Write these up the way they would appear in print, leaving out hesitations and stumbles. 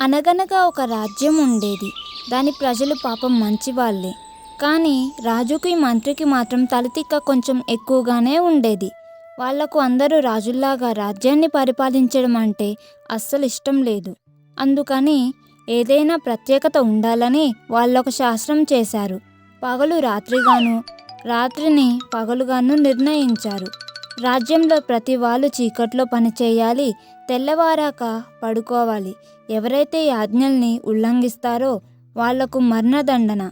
అనగనగా ఒక రాజ్యం ఉండేది. దాని ప్రజలు పాపం మంచివాళ్ళే. కానీ రాజుకి మంత్రికి మాత్రం తలతిక్క కొంచెం ఎక్కువగానే ఉండేది. వాళ్లకు అందరూ రాజుల్లాగా రాజ్యాన్ని పరిపాలించడం అంటే అస్సలు ఇష్టం లేదు. అందుకని ఏదైనా ప్రత్యేకత ఉండాలని వాళ్ళొక శాస్త్రం చేశారు. పగలు రాత్రిగాను, రాత్రిని పగలుగాను నిర్ణయించారు. రాజ్యంలో ప్రతి వాళ్ళు చీకట్లో పనిచేయాలి, తెల్లవారాక పడుకోవాలి. ఎవరైతే ఈ ఆజ్ఞల్ని ఉల్లంఘిస్తారో వాళ్లకు మరణదండన.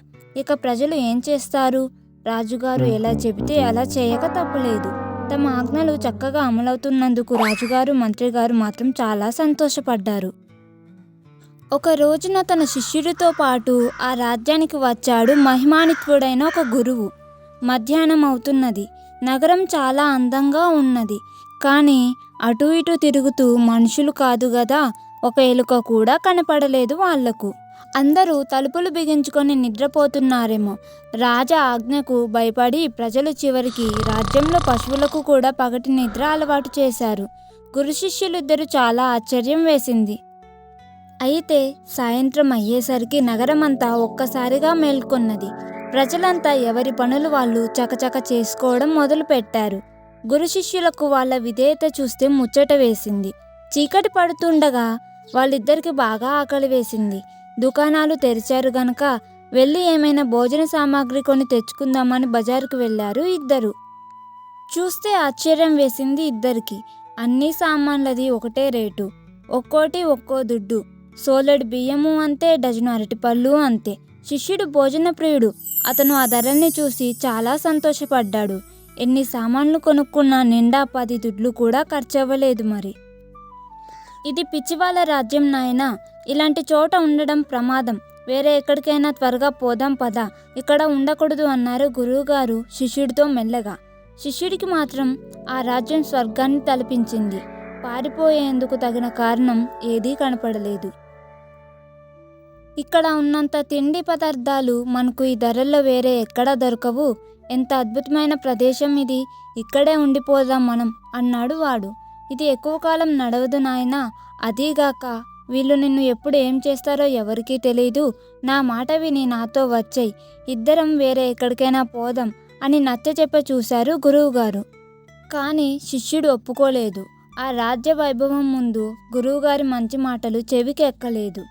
ఇక ప్రజలు ఏం చేస్తారు? రాజుగారు ఎలా చెబితే అలా చేయక తప్పలేదు. తమ ఆజ్ఞలు చక్కగా అమలవుతున్నందుకు రాజుగారు, మంత్రిగారు మాత్రం చాలా సంతోషపడ్డారు. ఒక రోజున తన శిష్యుడితో పాటు ఆ రాజ్యానికి వచ్చాడు మహిమాన్వితుడైన ఒక గురువు. మధ్యాహ్నం అవుతున్నది. నగరం చాలా అందంగా ఉన్నది. కానీ అటు ఇటు తిరుగుతూ మనుషులు కాదు గదా, ఒక ఎలుక కూడా కనపడలేదు వాళ్లకు. అందరూ తలుపులు బిగించుకొని నిద్రపోతున్నారేమో. రాజా ఆజ్ఞకు భయపడి ప్రజలు చివరికి రాజ్యంలో పశువులకు కూడా పగటి నిద్ర అలవాటు చేశారు. గురు శిష్యులిద్దరూ చాలా ఆశ్చర్యం వేసింది. అయితే సాయంత్రం అయ్యేసరికి నగరమంతా ఒక్కసారిగా మేల్కొన్నది. ప్రజలంతా ఎవరి పనులు వాళ్ళు చకచక చేసుకోవడం మొదలుపెట్టారు. గురు శిష్యులకు వాళ్ళ విధేయత చూస్తే ముచ్చట వేసింది. చీకటి పడుతుండగా వాళ్ళిద్దరికి బాగా ఆకలి వేసింది. దుకాణాలు తెరిచారు గనక వెళ్ళి ఏమైనా భోజన సామాగ్రి కొని తెచ్చుకుందామని బజారుకు వెళ్ళారు ఇద్దరు. చూస్తే ఆశ్చర్యం వేసింది ఇద్దరికి. అన్ని సామాన్లది ఒకటే రేటు, ఒక్కోటి ఒక్కో దుడ్డు. సోలెడు బియ్యము అంతే, డజను అరటిపళ్ళు అంతే. శిష్యుడు భోజన ప్రియుడు. అతను ఆ ధరల్ని చూసి చాలా సంతోషపడ్డాడు. ఎన్ని సామాన్లు కొనుక్కున్నా నిండా 10 దుడ్లు కూడా ఖర్చవ్వలేదు. మరి ఇది పిచ్చివాళ్ళ రాజ్యం నాయనా, ఇలాంటి చోట ఉండడం ప్రమాదం. వేరే ఎక్కడికైనా త్వరగా పోదాం పద, ఇక్కడ ఉండకూడదు అన్నారు గురువుగారు శిష్యుడితో మెల్లగా. శిష్యుడికి మాత్రం ఆ రాజ్యం స్వర్గాన్ని తలపించింది. పారిపోయేందుకు తగిన కారణం ఏదీ కనపడలేదు. ఇక్కడ ఉన్నంత తిండి పదార్థాలు మనకు ఈ ధరల్లో వేరే ఎక్కడా దొరకవు. ఎంత అద్భుతమైన ప్రదేశం ఇది, ఇక్కడే ఉండిపోదాం మనం అన్నాడు వాడు. ఇది ఎక్కువ కాలం నడవదు నాయనా, అదీగాక వీళ్ళు నిన్ను ఎప్పుడు ఏం చేస్తారో ఎవరికీ తెలీదు. నా మాట విని నాతో వచ్చేయ్, ఇద్దరం వేరే ఎక్కడికైనా పోదాం అని నచ్చచెప్ప చూశారు గురువుగారు. కానీ శిష్యుడు ఒప్పుకోలేదు. ఆ రాజ్య వైభవం ముందు గురువుగారి మంచి మాటలు చెవికి ఎక్కలేదు.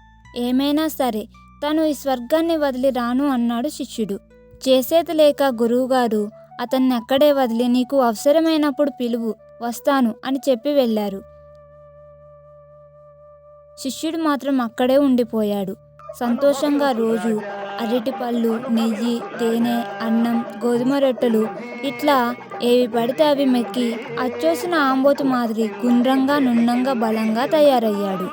ఏమైనా సరే తను ఈ స్వర్గాన్ని వదిలి రాను అన్నాడు శిష్యుడు. చేసేది లేక గురువుగారు అతన్ని అక్కడే వదిలి నీకు అవసరమైనప్పుడు పిలువు, వస్తాను అని చెప్పి వెళ్ళారు. శిష్యుడు మాత్రం అక్కడే ఉండిపోయాడు. సంతోషంగా రోజు అరటిపళ్ళు, నెయ్యి, తేనె, అన్నం, గోధుమ రొట్టెలు ఇట్లా ఏవి పడితే అవి మెక్కి అచ్చోసిన ఆంబోతు మాదిరి గుండ్రంగా, నున్నంగా, బలంగా తయారయ్యాడు.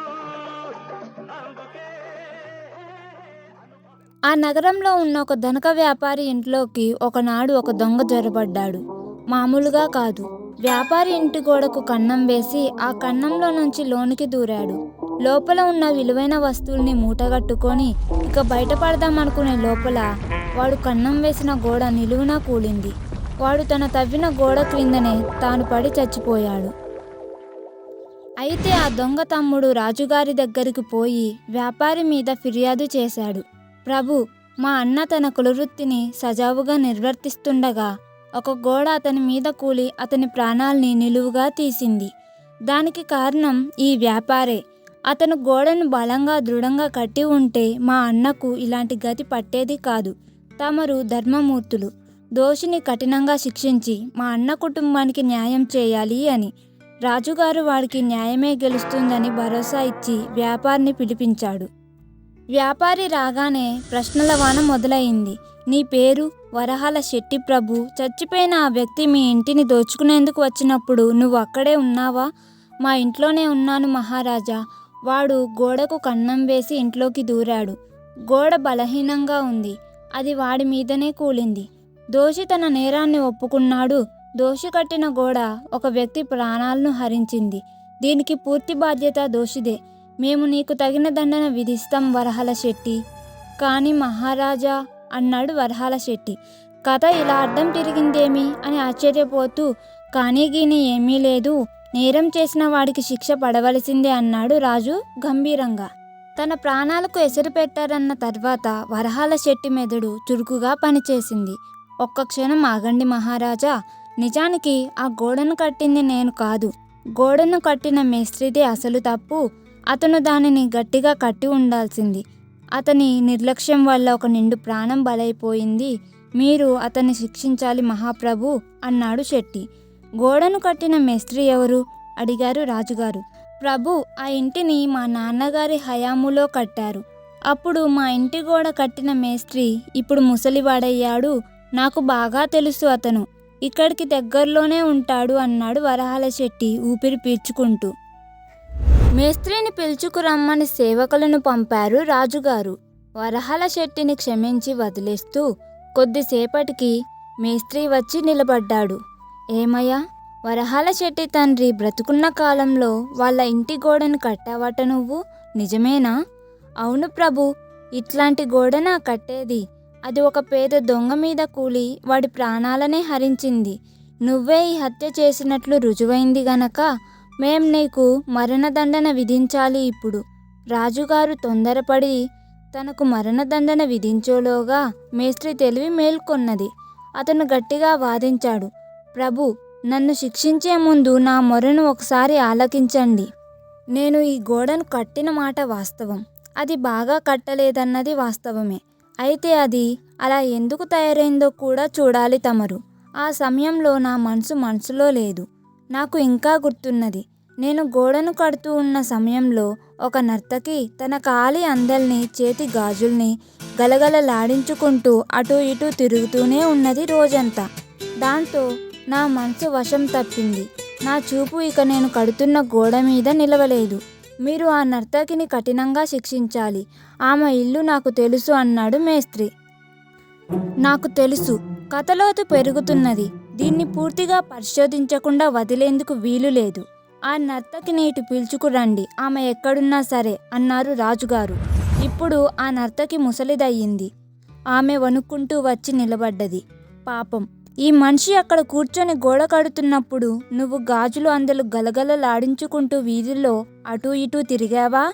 ఆ నగరంలో ఉన్న ఒక ధనిక వ్యాపారి ఇంట్లోకి ఒకనాడు ఒక దొంగ జొరబడ్డాడు. మామూలుగా కాదు, వ్యాపారి ఇంటి గోడకు కన్నం వేసి ఆ కన్నంలో నుంచి లోనికి దూరాడు. లోపల ఉన్న విలువైన వస్తువుల్ని మూటగట్టుకొని ఇక బయటపడదామనుకునే లోపల వాడు కన్నం వేసిన గోడ నిలువునా కూలింది. వాడు తన తవ్విన గోడ క్రిందనే తాను పడి చచ్చిపోయాడు. అయితే ఆ దొంగ తమ్ముడు రాజుగారి దగ్గరికి పోయి వ్యాపారి మీద ఫిర్యాదు చేశాడు. ప్రభు, మా అన్న తన కులవృత్తిని సజావుగా నిర్వర్తిస్తుండగా ఒక గోడ అతని మీద కూలి అతని ప్రాణాల్ని నిలువుగా తీసింది. దానికి కారణం ఈ వ్యాపారే. అతను గోడను బలంగా దృఢంగా కట్టి ఉంటే మా అన్నకు ఇలాంటి గతి పట్టేది కాదు. తమరు ధర్మమూర్తులు, దోషిని కఠినంగా శిక్షించి మా అన్న కుటుంబానికి న్యాయం చేయాలి అని. రాజుగారు వాడికి న్యాయమే గెలుస్తుందని భరోసా ఇచ్చి వ్యాపారిని పిలిపించాడు. వ్యాపారి రాగానే ప్రశ్నల వాన మొదలైంది. నీ పేరు? వరహాల శెట్టి ప్రభు. చచ్చిపోయిన ఆ వ్యక్తి మీ ఇంటిని దోచుకునేందుకు వచ్చినప్పుడు నువ్వు అక్కడే ఉన్నావా? మా ఇంట్లోనే ఉన్నాను మహారాజా. వాడు గోడకు కన్నం వేసి ఇంట్లోకి దూరాడు. గోడ బలహీనంగా ఉంది, అది వాడి మీదనే కూలింది. దోషి తన నేరాన్ని ఒప్పుకున్నాడు. దోషి కట్టిన గోడ ఒక వ్యక్తి ప్రాణాలను హరించింది. దీనికి పూర్తి బాధ్యత దోషిదే. మేము నీకు తగిన దండన విధిస్తాం వరహాల శెట్టి. కానీ మహారాజా అన్నాడు వరహాల శెట్టి. కథ ఇలా అడ్డం తిరిగిందేమి అని ఆశ్చర్యపోతూ, కానీ గీని ఏమీ లేదు, నేరం చేసిన వాడికి శిక్ష పడవలసిందే అన్నాడు రాజు గంభీరంగా. తన ప్రాణాలకు ఎసరు పెట్టారన్న తర్వాత వరహాల శెట్టి మెదడు చురుకుగా పనిచేసింది. ఒక్క క్షణం ఆగండి మహారాజా, నిజానికి ఆ గోడను కట్టింది నేను కాదు. గోడను కట్టిన మేస్త్రిదే అసలు తప్పు. అతను దానిని గట్టిగా కట్టి ఉండాల్సింది. అతని నిర్లక్ష్యం వల్ల ఒక నిండు ప్రాణం బలైపోయింది. మీరు అతన్ని శిక్షించాలి మహాప్రభు అన్నాడు శెట్టి. గోడను కట్టిన మేస్త్రి ఎవరు? అడిగారు రాజుగారు. ప్రభు, ఆ ఇంటిని మా నాన్నగారి హయాములో కట్టారు. అప్పుడు మా ఇంటి గోడ కట్టిన మేస్త్రి ఇప్పుడు ముసలివాడయ్యాడు. నాకు బాగా తెలుసు, అతను ఇక్కడికి దగ్గరలోనే ఉంటాడు అన్నాడు వరహాల శెట్టి ఊపిరి పీల్చుకుంటూ. మేస్త్రిని పిలుచుకురమ్మని సేవకులను పంపారు రాజుగారు. వరహాల శెట్టిని క్షమించి వదిలేస్తూ కొద్దిసేపటికి మేస్త్రి వచ్చి నిలబడ్డాడు. ఏమయ్యా, వరహాల శెట్టి తండ్రి బ్రతుకున్న కాలంలో వాళ్ళ ఇంటి గోడను కట్టావట నువ్వు, నిజమేనా? అవును ప్రభు, ఇట్లాంటి గోడనా కట్టేది? అది ఒక పేద దొంగ మీద కూలి వాడి ప్రాణాలనే హరించింది. నువ్వే ఈ హత్య చేసినట్లు రుజువైంది గనక మేం నీకు మరణదండన విధించాలి ఇప్పుడు. రాజుగారు తొందరపడి తనకు మరణదండన విధించేలోగా మేస్త్రి తెలివి మేల్కొన్నది. అతను గట్టిగా వాదించాడు. ప్రభు, నన్ను శిక్షించే ముందు నా మొరను ఒకసారి ఆలకించండి. నేను ఈ గోడను కట్టిన మాట వాస్తవం. అది బాగా కట్టలేదన్నది వాస్తవమే. అయితే అది అలా ఎందుకు తయారైందో కూడా చూడాలి తమరు. ఆ సమయంలో నా మనసులో లేదు. నాకు ఇంకా గుర్తున్నది. నేను గోడను కడుతూ ఉన్న సమయంలో ఒక నర్తకి తన కాలి అందల్ని చేతి గాజుల్ని గలగలలాడించుకుంటూ అటూ ఇటూ తిరుగుతూనే ఉన్నది రోజంతా. దాంతో నా మనసు వశం తప్పింది. నా చూపు ఇక నేను కడుతున్న గోడ మీద నిలవలేదు. మీరు ఆ నర్తకిని కఠినంగా శిక్షించాలి. ఆమె ఇల్లు నాకు తెలుసు అన్నాడు మేస్త్రి. నాకు తెలుసు. కథలోతు పెరుగుతున్నది. దీన్ని పూర్తిగా పరిశోధించకుండా వదిలేందుకు వీలు లేదు. ఆ నర్తకిని ఇటు పిలుచుకురండి, ఆమె ఎక్కడున్నా సరే అన్నారు రాజుగారు. ఇప్పుడు ఆ నర్తకి ముసలిదయ్యింది. ఆమె వణుక్కుంటూ వచ్చి నిలబడ్డది. పాపం, ఈ మనిషి అక్కడ కూర్చొని గోడ కడుతున్నప్పుడు నువ్వు గాజులు అందలు గలగలలాడించుకుంటూ వీధుల్లో అటూ ఇటూ తిరిగావా?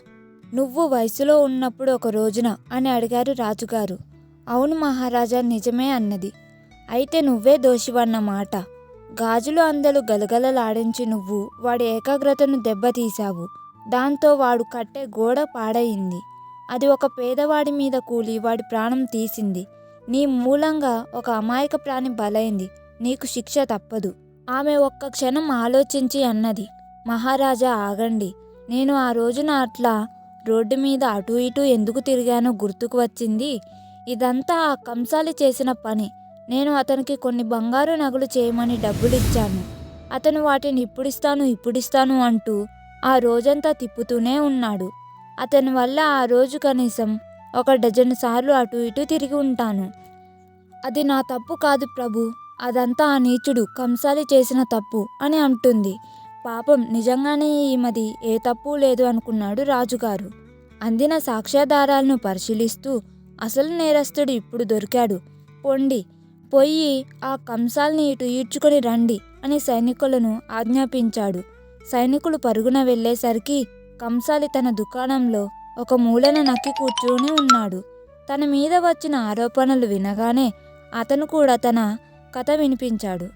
నువ్వు వయసులో ఉన్నప్పుడు ఒక రోజున అని అడిగారు రాజుగారు. అవును మహారాజా, నిజమే అన్నది. అయితే నువ్వే దోషివన్నమాట. గాజులు అందలు గలగలలాడించి నువ్వు వాడి ఏకాగ్రతను దెబ్బతీశావు. దాంతో వాడు కట్టే గోడ పాడయింది. అది ఒక పేదవాడి మీద కూలి వాడి ప్రాణం తీసింది. నీ మూలంగా ఒక అమాయక ప్రాణి బలైంది. నీకు శిక్ష తప్పదు. ఆమె ఒక్క క్షణం ఆలోచించి అన్నది. మహారాజా ఆగండి. నేను ఆ రోజున అట్లా రోడ్డు మీద అటూ ఇటూ ఎందుకు తిరిగానో గుర్తుకు వచ్చింది. ఇదంతా ఆ కంసాలి చేసిన పని. నేను అతనికి కొన్ని బంగారు నగలు చేయమని డబ్బులిచ్చాను. అతను వాటిని ఇప్పుడిస్తాను అంటూ ఆ రోజంతా తిప్పుతూనే ఉన్నాడు. అతని వల్ల ఆ రోజు కనీసం 1 డజను సార్లు అటూ ఇటూ తిరిగి ఉంటాను. అది నా తప్పు కాదు ప్రభు, అదంతా ఆ నీచుడు కంసాలి చేసిన తప్పు అని అంటుంది. పాపం, నిజంగానే ఈమెది ఏ తప్పు లేదు అనుకున్నాడు రాజుగారు. అందిన సాక్ష్యాధారాలను పరిశీలిస్తూ అసలు నేరస్తుడు ఇప్పుడు దొరికాడు. పోయి ఆ కంసాల్ని ఇటు ఈడ్చుకొని రండి అని సైనికులను ఆజ్ఞాపించాడు. సైనికులు పరుగున వెళ్ళేసరికి కంసాలి తన దుకాణంలో ఒక మూలన నక్కి కూర్చొని ఉన్నాడు. తన మీద వచ్చిన ఆరోపణలు వినగానే అతను కూడా తన కథ వినిపించాడు.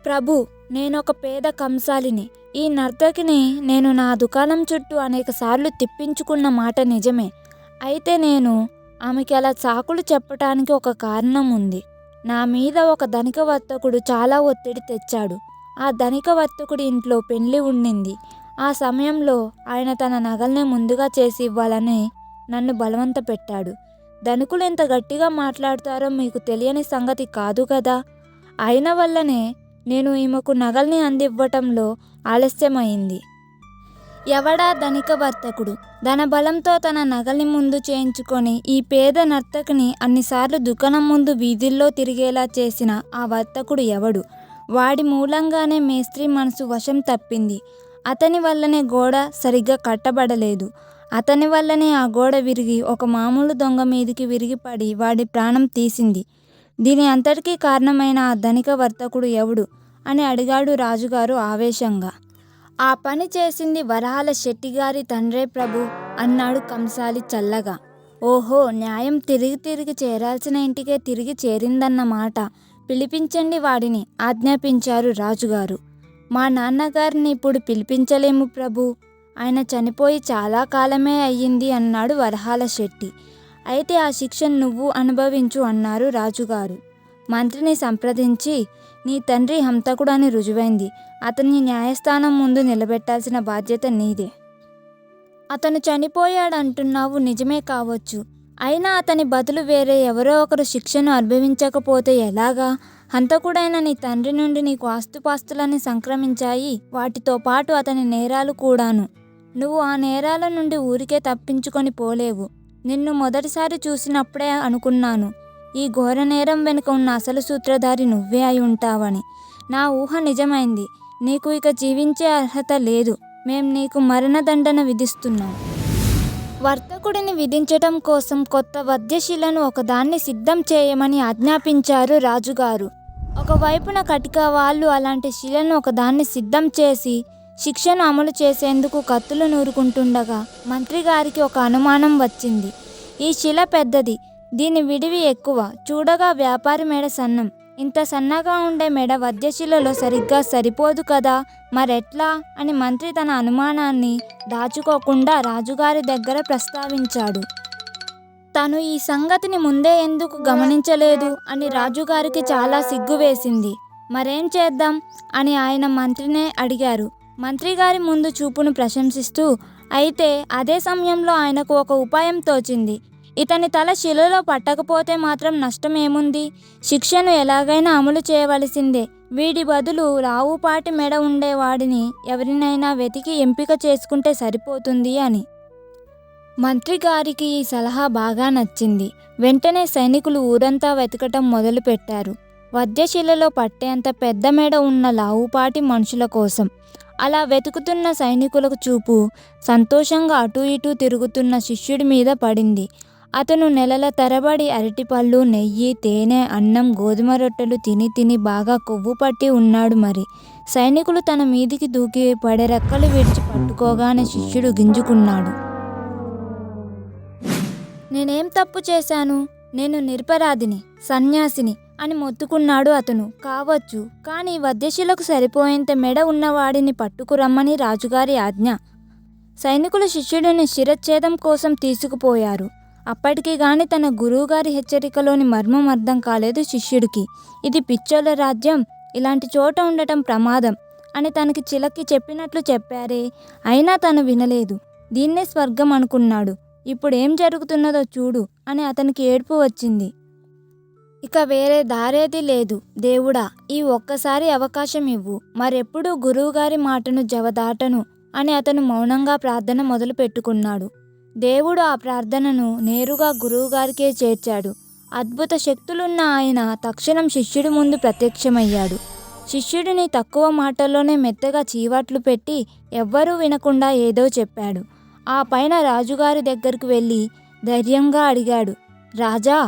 ప్రభు, నేనొక పేద కంసాలిని. ఈ నర్తకిని నేను నా దుకాణం చుట్టూ అనేకసార్లు తిప్పించుకున్న మాట నిజమే. అయితే నేను ఆమెకి అలా సాకులు చెప్పటానికి ఒక కారణం ఉంది. నా మీద ఒక ధనిక వర్తకుడు చాలా ఒత్తిడి తెచ్చాడు. ఆ ధనిక వర్తకుడి ఇంట్లో పెళ్లి ఉండింది. ఆ సమయంలో ఆయన తన నగల్ని ముందుగా చేసి ఇవ్వాలని నన్ను బలవంత పెట్టాడు. ధనికులు ఎంత గట్టిగా మాట్లాడతారో మీకు తెలియని సంగతి కాదు కదా. అయిన వల్లనే నేను ఈమెకు నగల్ని అందివ్వటంలో ఆలస్యమైంది. ఎవడా ధనిక వర్తకుడు? ధన బలంతో తన నగల్ని ముందు చేయించుకొని ఈ పేద నర్తకిని అన్నిసార్లు దుకాణం ముందు వీధుల్లో తిరిగేలా చేసిన ఆ వర్తకుడు ఎవడు? వాడి మూలంగానే మేస్త్రి మనసు వశం తప్పింది. అతని వల్లనే గోడ సరిగ్గా కట్టబడలేదు. అతని వల్లనే ఆ గోడ విరిగి ఒక మామూలు దొంగ మీదికి విరిగిపడి వాడి ప్రాణం తీసింది. దీని అంతటికీ కారణమైన ఆ ధనిక వర్తకుడు ఎవడు అని అడిగాడు రాజుగారు ఆవేశంగా. ఆ పని చేసింది వరహాల శెట్టిగారి తండ్రే ప్రభు. అన్నాడు కంసాలి చల్లగా. ఓహో, న్యాయం తిరిగి తిరిగి చేరాల్సిన ఇంటికే తిరిగి చేరిందన్నమాట. పిలిపించండి వాడిని ఆజ్ఞాపించారు రాజుగారు. మా నాన్నగారిని ఇప్పుడు పిలిపించలేము ప్రభు, ఆయన చనిపోయి చాలా కాలమే అయ్యింది అన్నాడు వరహాల శెట్టి. అయితే ఆ శిక్షను నువ్వు అనుభవించు అన్నారు రాజుగారు. మంత్రిని సంప్రదించి, నీ తండ్రి హంతకుడు అని రుజువైంది, అతన్ని న్యాయస్థానం ముందు నిలబెట్టాల్సిన బాధ్యత నీదే. అతను చనిపోయాడంటున్నావు, నిజమే కావచ్చు. అయినా అతని బదులు వేరే ఎవరో ఒకరు శిక్షను అనుభవించకపోతే ఎలాగా? హంతకుడైన నీ తండ్రి నుండి నీకు ఆస్తుపాస్తులన్నీ సంక్రమించాయి, వాటితో పాటు అతని నేరాలు కూడాను. నువ్వు ఆ నేరాల నుండి ఊరికే తప్పించుకొని పోలేవు. నిన్ను మొదటిసారి చూసినప్పుడే అనుకున్నాను, ఈ ఘోర నేరం వెనుక ఉన్న అసలు సూత్రధారి నువ్వే అయి ఉంటావని. నా ఊహ నిజమైంది. నీకు ఇక జీవించే అర్హత లేదు. మేం నీకు మరణదండన విధిస్తున్నాం. వర్తకుడిని విధించటం కోసం కొత్త వధ్యశిలను ఒకదాన్ని సిద్ధం చేయమని ఆజ్ఞాపించారు రాజుగారు. ఒకవైపున కటిక వాళ్ళు అలాంటి శిలను ఒకదాన్ని సిద్ధం చేసి శిక్షను అమలు చేసేందుకు కత్తులు నూరుకుంటుండగా మంత్రిగారికి ఒక అనుమానం వచ్చింది. ఈ శిల పెద్దది, దీని విడివి ఎక్కువ, చూడగా వ్యాపారి మెడ సన్నం. ఇంత సన్నగా ఉండే మెడ వధ్యశిలలో సరిగ్గా సరిపోదు కదా, మరెట్లా అని మంత్రి తన అనుమానాన్ని దాచుకోకుండా రాజుగారి దగ్గర ప్రస్తావించాడు. తను ఈ సంగతిని ముందే ఎందుకు గమనించలేదు అని రాజుగారికి చాలా సిగ్గు వేసింది. మరేం చేద్దాం అని ఆయన మంత్రినే అడిగారు. మంత్రిగారి ముందు చూపును ప్రశంసిస్తూ, అయితే అదే సమయంలో ఆయనకు ఒక ఉపాయం తోచింది. ఇతని తల శిలలో పట్టకపోతే మాత్రం నష్టమేముంది? శిక్షను ఎలాగైనా అమలు చేయవలసిందే. వీడి బదులు రావుపాటి మెడ ఉండేవాడిని ఎవరినైనా వెతికి ఎంపిక చేసుకుంటే సరిపోతుంది అని. మంత్రిగారికి ఈ సలహా బాగా నచ్చింది. వెంటనే సైనికులు ఊరంతా వెతకటం మొదలుపెట్టారు, వధ్యశిలలో పట్టేంత పెద్ద మెడ ఉన్న లావుపాటి మనుషుల కోసం. అలా వెతుకుతున్న సైనికులకు చూపు సంతోషంగా అటూ ఇటూ తిరుగుతున్న శిష్యుడి మీద పడింది. అతను నెలల తరబడి అరటిపళ్ళు, నెయ్యి, తేనె, అన్నం, గోధుమ రొట్టెలు తిని తిని బాగా కొవ్వు పట్టి ఉన్నాడు. మరి సైనికులు తన మీదికి దూకి పడెరెక్కలు విడిచి పట్టుకోగానే శిష్యుడు గింజుకున్నాడు. నేనేం తప్పు చేశాను? నేను నిరపరాధిని, సన్యాసిని అని మొత్తుకున్నాడు అతను. కావచ్చు, కానీ వధ్యశిలకు సరిపోయేంత మెడ ఉన్నవాడిని పట్టుకురమ్మని రాజుగారి ఆజ్ఞ. సైనికులు శిష్యుడిని శిరచ్ఛేదం కోసం తీసుకుపోయారు. అప్పటికి గాని తన గురువుగారి హెచ్చరికలోని మర్మం అర్థం కాలేదు శిష్యుడికి. ఇది పిచ్చోళ్ళ రాజ్యం, ఇలాంటి చోట ఉండటం ప్రమాదం అని తనకి చిలక్కి చెప్పినట్లు చెప్పారే, అయినా తను వినలేదు. దీన్నే స్వర్గం అనుకున్నాడు. ఇప్పుడు ఏం జరుగుతున్నదో చూడు అని అతనికి ఏడుపు వచ్చింది. ఇక వేరే దారేది లేదు. దేవుడా, ఈ ఒక్కసారి అవకాశం ఇవ్వు, మరెప్పుడూ గురువుగారి మాటను జవదాటను అని అతను మౌనంగా ప్రార్థన మొదలు పెట్టుకున్నాడు. దేవుడు ఆ ప్రార్థనను నేరుగా గురువుగారికే చేర్చాడు. అద్భుత శక్తులున్న ఆయన తక్షణం శిష్యుడి ముందు ప్రత్యక్షమయ్యాడు. శిష్యుడిని తక్కువ మాటల్లోనే మెత్తగా చీవాట్లు పెట్టి ఎవ్వరూ వినకుండా ఏదో చెప్పాడు. ఆ పైన రాజుగారి దగ్గరికి వెళ్ళి ధైర్యంగా అడిగాడు, రాజా,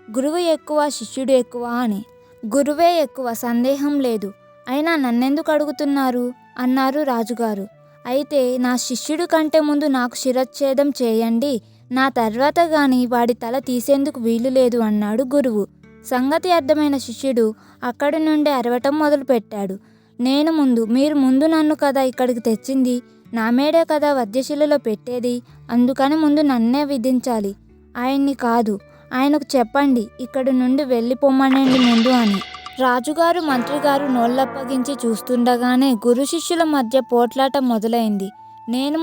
గురువు ఎక్కువ శిష్యుడు ఎక్కువ అని. గురువే ఎక్కువ, సందేహం లేదు. అయినా నన్నెందుకు అడుగుతున్నారు అన్నారు రాజుగారు. అయితే నా శిష్యుడి కంటే ముందు నాకు శిరచ్ఛేదం చేయండి, నా తర్వాత గాని వాడి తల తీసేందుకు వీలు లేదు అన్నాడు గురువు. సంగతి అర్థమైన శిష్యుడు అక్కడి నుండి అరవటం మొదలుపెట్టాడు. నేను ముందు, మీరు ముందు నన్ను కదా ఇక్కడికి తెచ్చింది, నా మేడే కదా వధ్యశిలలో పెట్టేది, అందుకని ముందు నన్నే విధించాలి, ఆయన్ని కాదు. ఆయనకు చెప్పండి ఇక్కడి నుండి వెళ్ళిపోమ్మనండి ముందు అని. రాజుగారు మంత్రిగారు నోళ్ళప్పగించి చూస్తుండగానే గురు శిష్యుల మధ్య పోట్లాట మొదలైంది. నేను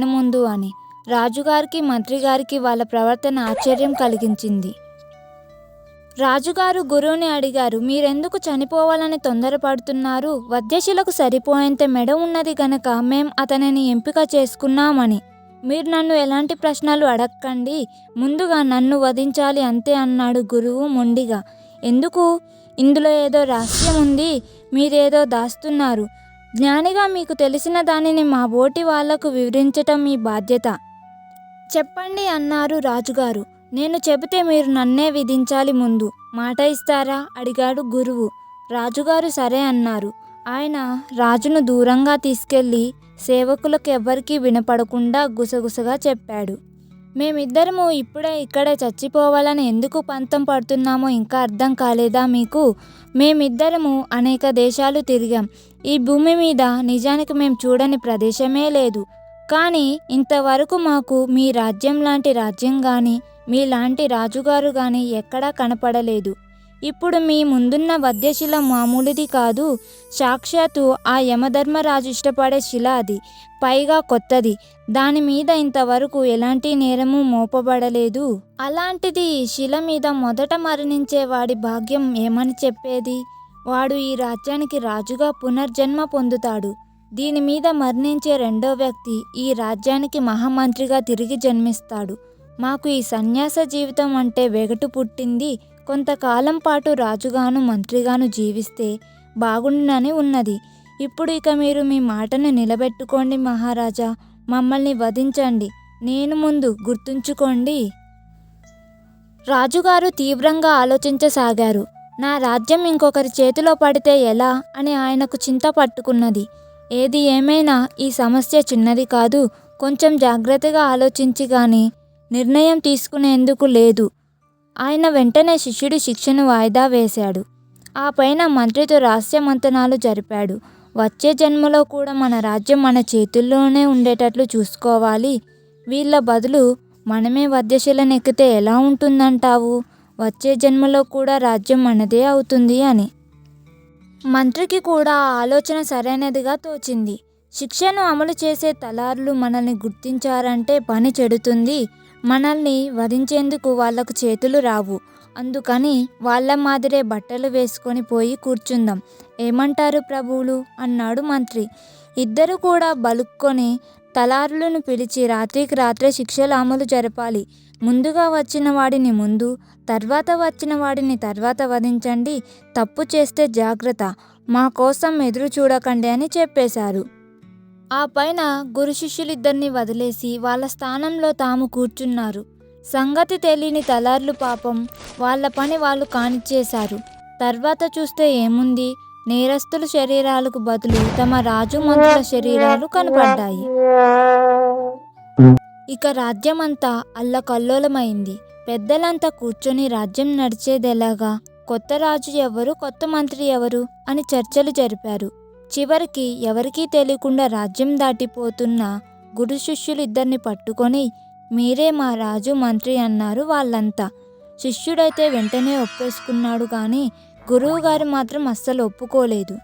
ముందు అని. రాజుగారికి మంత్రిగారికి వాళ్ళ ప్రవర్తన ఆశ్చర్యం కలిగించింది. రాజుగారు గురువుని అడిగారు, మీరెందుకు చనిపోవాలని తొందరపడుతున్నారు? వధ్యశిలకు సరిపోయేంత మెడ ఉన్నది గనక మేం అతనిని ఎంపిక చేసుకున్నామని. మీరు నన్ను ఎలాంటి ప్రశ్నలు అడక్కండి, ముందుగా నన్ను వధించాలి అంతే అన్నాడు గురువు మొండిగా. ఎందుకు? ఇందులో ఏదో రహస్యం ఉంది, మీరేదో దాస్తున్నారు. జ్ఞానిగా మీకు తెలిసిన దానిని మా బోటి వాళ్లకు వివరించటం మీ బాధ్యత. చెప్పండి అన్నారు రాజుగారు. నేను చెబితే మీరు నన్నే విధించాలి ముందు, మాట ఇస్తారా అడిగాడు గురువు. రాజుగారు సరే అన్నారు. ఆయన రాజును దూరంగా తీసుకెళ్ళి సేవకులకు ఎవ్వరికీ వినపడకుండా గుసగుసగా చెప్పాడు. మేమిద్దరము ఇప్పుడే ఇక్కడే చచ్చిపోవాలని ఎందుకు పంతం పడుతున్నామో ఇంకా అర్థం కాలేదా మీకు? మేమిద్దరము అనేక దేశాలు తిరిగాం. ఈ భూమి మీద నిజానికి మేము చూడని ప్రదేశమే లేదు. కానీ ఇంతవరకు మాకు మీ రాజ్యం లాంటి రాజ్యం కానీ మీలాంటి రాజుగారు కానీ ఎక్కడా కనపడలేదు. ఇప్పుడు మీ ముందున్న వధ్యశిల మామూలుది కాదు. సాక్షాత్తు ఆ యమధర్మరాజు ఇష్టపడే శిల అది. పైగా కొత్తది. దాని మీద ఇంతవరకు ఎలాంటి నేరము మోపబడలేదు. అలాంటిది ఈ శిల మీద మొదట మరణించే వాడి భాగ్యం ఏమని చెప్పేది? వాడు ఈ రాజ్యానికి రాజుగా పునర్జన్మ పొందుతాడు. దీని మీద మరణించే రెండో వ్యక్తి ఈ రాజ్యానికి మహామంత్రిగా తిరిగి జన్మిస్తాడు. మాకు ఈ సన్యాస జీవితం అంటే వెగటు పుట్టింది. కొంతకాలం పాటు రాజుగాను మంత్రిగాను జీవిస్తే బాగుండునని ఉన్నది. ఇప్పుడు ఇక మీరు మీ మాటను నిలబెట్టుకోండి మహారాజా. మమ్మల్ని వధించండి. నేను ముందు గుర్తుంచుకోండి. రాజుగారు తీవ్రంగా ఆలోచించసాగారు. నా రాజ్యం ఇంకొకరి చేతిలో పడితే ఎలా అని ఆయనకు చింత పట్టుకున్నది. ఏది ఏమైనా ఈ సమస్య చిన్నది కాదు. కొంచెం జాగ్రత్తగా ఆలోచించి గాని నిర్ణయం తీసుకునేందుకు లేదు. ఆయన వెంటనే శిష్యుడి శిక్షను వాయిదా వేశాడు. ఆ పైన మంత్రితో రహస్య మంతనాలు జరిపాడు. వచ్చే జన్మలో కూడా మన రాజ్యం మన చేతుల్లోనే ఉండేటట్లు చూసుకోవాలి. వీళ్ళ బదులు మనమే వధ్యశిలను ఎక్కితే ఎలా ఉంటుందంటావు? వచ్చే జన్మలో కూడా రాజ్యం మనదే అవుతుంది అని. మంత్రికి కూడా ఆ ఆలోచన సరైనదిగా తోచింది. శిక్షను అమలు చేసే తలార్లు మనల్ని గుర్తించారంటే పని చెడుతుంది. మనల్ని వధించేందుకు వాళ్లకు చేతులు రావు. అందుకని వాళ్ళ మాదిరే బట్టలు వేసుకొని పోయి కూర్చుందాం. ఏమంటారు ప్రభువులు అన్నాడు మంత్రి. ఇద్దరు కూడా బలుక్కొని తలారులను పిలిచి రాత్రికి రాత్రే శిక్షలు అమలు జరపాలి. ముందుగా వచ్చిన వాడిని ముందు, తర్వాత వచ్చిన వాడిని తర్వాత వధించండి. తప్పు చేస్తే జాగ్రత్త. మా కోసం ఎదురు చూడకండి అని చెప్పేశారు. ఆ పైన గురు శిష్యులిద్దరిని వదిలేసి వాళ్ళ స్థానంలో తాము కూర్చున్నారు. సంగతి తెలియని తలార్లు పాపం వాళ్ళ పని వాళ్ళు కానిచ్చేశారు. తర్వాత చూస్తే ఏముంది, నేరస్తుల శరీరాలకు బదులు తమ రాజు మంత్రుల శరీరాలు కనపడ్డాయి. ఇక రాజ్యమంతా అల్లకల్లోలమైంది. పెద్దలంతా కూర్చొని రాజ్యం నడిచేదెలాగా, కొత్త రాజు ఎవరు, కొత్త మంత్రి ఎవరు అని చర్చలు జరిపారు. చివరికి ఎవరికీ తెలియకుండా రాజ్యం దాటిపోతున్న గురు శిష్యులు ఇద్దరిని పట్టుకొని మీరే మా రాజు మంత్రి అన్నారు వాళ్ళంతా. శిష్యుడైతే వెంటనే ఒప్పేసుకున్నాడు కానీ గురువుగారు మాత్రం అస్సలు ఒప్పుకోలేదు.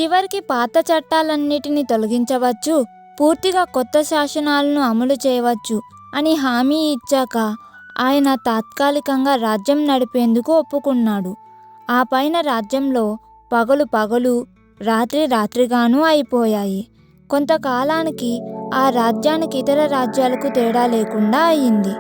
చివరికి పాత చట్టాలన్నిటినీ తొలగించవచ్చు, పూర్తిగా కొత్త శాసనాలను అమలు చేయవచ్చు అని హామీ ఇచ్చాక ఆయన తాత్కాలికంగా రాజ్యం నడిపేందుకు ఒప్పుకున్నాడు. ఆ పైన రాజ్యంలో పగలు పగలు, రాత్రి రాత్రిగానూ అయిపోయాయి. కొంతకాలానికి ఆ రాజ్యానికి ఇతర రాజ్యాలకు తేడా లేకుండా అయింది.